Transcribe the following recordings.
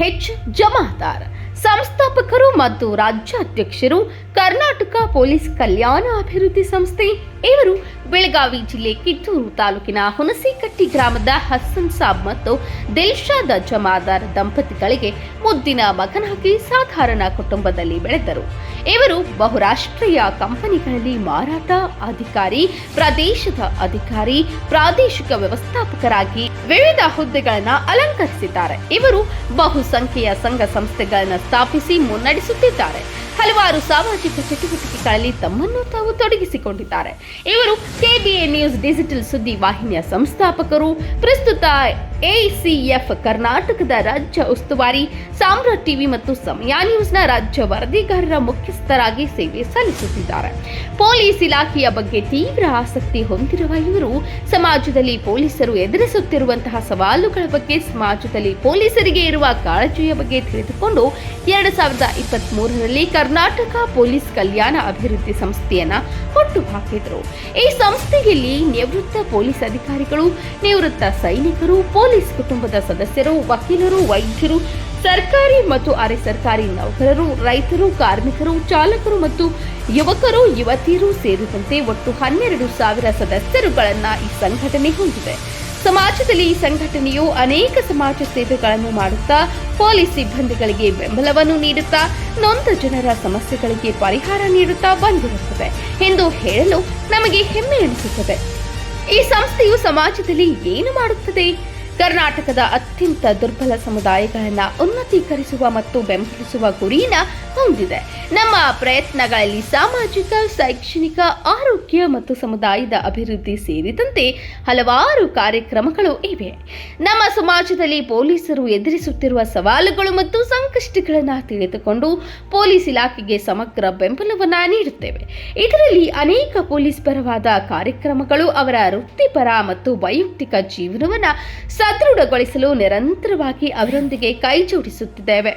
H Jamadar ಸಂಸ್ಥಾಪಕರು ಮತ್ತು ರಾಜ್ಯಾಧ್ಯಕ್ಷರು, Karnataka police ಕಲ್ಯಾಣ ಅಭಿವೃದ್ಧಿ ಸಂಸ್ಥೆ. ಇವರು ಬೆಳಗಾವಿ ಜಿಲ್ಲೆ ಕಿತ್ತೂರು ತಾಲೂಕಿನ ಹುಣಸಿಕಟ್ಟಿ ಗ್ರಾಮದ ಹಸನ್ ಸಾಬ್ ಮತ್ತು ದಿಲ್ಶಾದ ಜಮಾದಾರ್ ದಂಪತಿಗಳಿಗೆ ಮುದ್ದಿನ ಮಗನಾಗಿ ಸಾಧಾರಣ ಕುಟುಂಬದಲ್ಲಿ ಬೆಳೆದರು. ಇವರು ಬಹುರಾಷ್ಟ್ರೀಯ ಕಂಪನಿಗಳಲ್ಲಿ ಮಾರಾಟ ಅಧಿಕಾರಿ, ಪ್ರದೇಶದ ಅಧಿಕಾರಿ, ಪ್ರಾದೇಶಿಕ ವ್ಯವಸ್ಥಾಪಕರಾಗಿ ವಿವಿಧ ಹುದ್ದೆಗಳನ್ನು ಅಲಂಕರಿಸಿದ್ದಾರೆ. ಇವರು ಬಹುಸಂಖ್ಯೆಯ ಸಂಘ ಸಂಸ್ಥೆಗಳನ್ನು ಸ್ಥಾಪಿಸಿ ಮುನ್ನಡೆಸುತ್ತಿದ್ದಾರೆ. ಹಲವಾರು ಸಾಮಾಜಿಕ ಚಟುವಟಿಕೆಗಳಲ್ಲಿ ತಮ್ಮನ್ನು ತಾವು ತೊಡಗಿಸಿಕೊಂಡಿದ್ದಾರೆ. ಇವರು ಕೆಬಿಎ ನ್ಯೂಸ್ ಡಿಜಿಟಲ್ ಸುದ್ದಿ ವಾಹಿನಿಯ ಸಂಸ್ಥಾಪಕರು. ಪ್ರಸ್ತುತ ಎಸಿಎಫ್ ಕರ್ನಾಟಕದ ರಾಜ್ಯ ಉಸ್ತುವಾರಿ, ಸಾಮ್ರಾಟ್ ಟಿವಿ ಮತ್ತು ಸಮಯ ನ್ಯೂಸ್ನ ರಾಜ್ಯ ವರದಿಗಾರರ ಮುಖ್ಯಸ್ಥರಾಗಿ ಸೇವೆ ಸಲ್ಲಿಸುತ್ತಿದ್ದಾರೆ. ಪೊಲೀಸ್ ಇಲಾಖೆಯ ಬಗ್ಗೆ ತೀವ್ರ ಆಸಕ್ತಿ ಹೊಂದಿರುವ ಇವರು ಸಮಾಜದಲ್ಲಿ ಪೊಲೀಸರು ಎದುರಿಸುತ್ತಿರುವಂತಹ ಸವಾಲುಗಳ ಬಗ್ಗೆ, ಸಮಾಜದಲ್ಲಿ ಪೊಲೀಸರಿಗೆ ಇರುವ ಕಾಳಜಿಯ ಬಗ್ಗೆ ತಿಳಿದುಕೊಂಡು 2023ರಲ್ಲಿ ಕರ್ನಾಟಕ ಪೊಲೀಸ್ ಕಲ್ಯಾಣ ಅಭಿವೃದ್ಧಿ ಸಂಸ್ಥೆಯನ್ನ ಹುಟ್ಟುಹಾಕಿದರು. ಈ ಸಂಸ್ಥೆಯಲ್ಲಿ ನಿವೃತ್ತ ಪೊಲೀಸ್ ಅಧಿಕಾರಿಗಳು, ನಿವೃತ್ತ ಸೈನಿಕರು, ಪೊಲೀಸ್ ಕುಟುಂಬದ ಸದಸ್ಯರು, ವಕೀಲರು, ವೈದ್ಯರು, ಸರ್ಕಾರಿ ಮತ್ತು ಅರೆ ಸರ್ಕಾರಿ ನೌಕರರು, ರೈತರು, ಕಾರ್ಮಿಕರು, ಚಾಲಕರು ಮತ್ತು ಯುವಕರು, ಯುವತಿಯರು ಸೇರಿದಂತೆ ಒಟ್ಟು 12,000 ಸದಸ್ಯರುಗಳನ್ನ ಈ ಸಂಘಟನೆ ಹೊಂದಿದೆ. ಸಮಾಜದಲ್ಲಿ ಈ ಸಂಘಟನೆಯು ಅನೇಕ ಸಮಾಜ ಸೇವೆಗಳನ್ನು ಮಾಡುತ್ತಾ, ಪೊಲೀಸ್ ಸಿಬ್ಬಂದಿಗಳಿಗೆ ಬೆಂಬಲವನ್ನು ನೀಡುತ್ತಾ, ನೊಂದ ಜನರ ಸಮಸ್ಯೆಗಳಿಗೆ ಪರಿಹಾರ ನೀಡುತ್ತಾ ಬಂದಿರುತ್ತದೆ ಎಂದು ಹೇಳಲು ನಮಗೆ ಹೆಮ್ಮೆ ಎನಿಸುತ್ತದೆ. ಈ ಸಂಸ್ಥೆಯು ಸಮಾಜದಲ್ಲಿ ಏನು ಮಾಡುತ್ತದೆ? ಕರ್ನಾಟಕದ ಅತ್ಯಂತ ದುರ್ಬಲ ಸಮುದಾಯಗಳನ್ನು ಉನ್ನತೀಕರಿಸುವ ಮತ್ತು ಬೆಂಬಲಿಸುವ ಗುರಿಯನ್ನು ಹೊಂದಿದೆ. ನಮ್ಮ ಪ್ರಯತ್ನಗಳಲ್ಲಿ ಸಾಮಾಜಿಕ, ಶೈಕ್ಷಣಿಕ, ಆರೋಗ್ಯ ಮತ್ತು ಸಮುದಾಯದ ಅಭಿವೃದ್ಧಿ ಸೇರಿದಂತೆ ಹಲವಾರು ಕಾರ್ಯಕ್ರಮಗಳು ಇವೆ. ನಮ್ಮ ಸಮಾಜದಲ್ಲಿ ಪೊಲೀಸರು ಎದುರಿಸುತ್ತಿರುವ ಸವಾಲುಗಳು ಮತ್ತು ಸಂಕಷ್ಟಗಳನ್ನು ತಿಳಿದುಕೊಂಡು ಪೊಲೀಸ್ ಇಲಾಖೆಗೆ ಸಮಗ್ರ ಬೆಂಬಲವನ್ನು ನೀಡುತ್ತೇವೆ. ಇದರಲ್ಲಿ ಅನೇಕ ಪೊಲೀಸ್ ಪರವಾದ ಕಾರ್ಯಕ್ರಮಗಳು ಅವರ ವೃತ್ತಿಪರ ಮತ್ತು ವೈಯಕ್ತಿಕ ಜೀವನವನ್ನು ಸದೃಢಗೊಳಿಸಲು ನಿರಂತರವಾಗಿ ಅವರೊಂದಿಗೆ ಕೈಜೋಡಿಸುತ್ತಿದ್ದೇವೆ.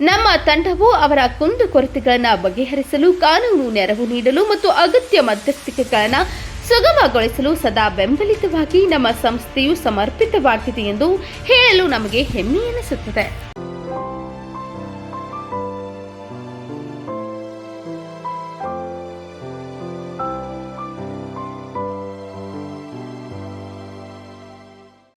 ನಮ್ಮ ತಂಡವು ಅವರ ಕುಂದುಕೊರತೆಗಳನ್ನು ಬಗೆಹರಿಸಲು, ಕಾನೂನು ನೆರವು ನೀಡಲು ಮತ್ತು ಅಗತ್ಯ ಮಧ್ಯಸ್ಥಿಕೆಗಳನ್ನು ಸುಗಮಗೊಳಿಸಲು ಸದಾ ಬೆಂಬಲಿತವಾಗಿ ನಮ್ಮ ಸಂಸ್ಥೆಯು ಸಮರ್ಪಿತವಾಗಿದೆ ಎಂದು ಹೇಳಲು ನಮಗೆ ಹೆಮ್ಮೆ ಎನಿಸುತ್ತದೆ.